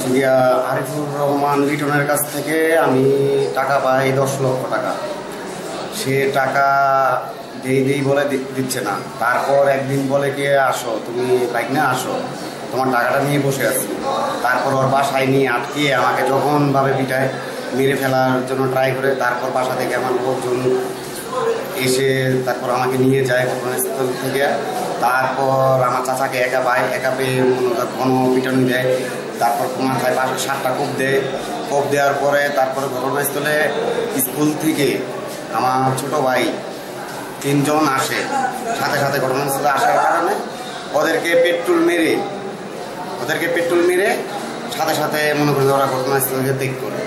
হচ্ছে গিয়া আরিফুর রহমান লিটনের কাছ থেকে আমি টাকা পাই 10 লক্ষ টাকা। সে টাকা দেই বলে দিচ্ছে না। তারপর একদিন বলে কি আসো তুমি বাইক না আসো, তোমার টাকাটা নিয়ে বসে আছি। তারপর ওর বাসায় নিয়ে আটকে আমাকে যখনভাবে পিটায়, মেরে ফেলার জন্য ট্রাই করে। তারপর বাসা থেকে আমার লোকজন এসে তারপর আমাকে নিয়ে যায় ঘটনাস্থল থেকে। তারপর আমার চাচাকে একা পায়, একা পেয়ে ঘন পিটানি দেয়। তারপর মাথায় 7টা কোপ দেয়। কোপ দেওয়ার পরে তারপরে ঘটনাস্থলে স্কুল থেকে আমার ছোট ভাই 3 জন আসে। সাথে সাথে ঘটনাস্থলে আসার কারণে ওদেরকে পেট্রোল মেরে সাথে সাথে মনে করেন ওরা ঘটনাস্থলকে ত্যাগ করে।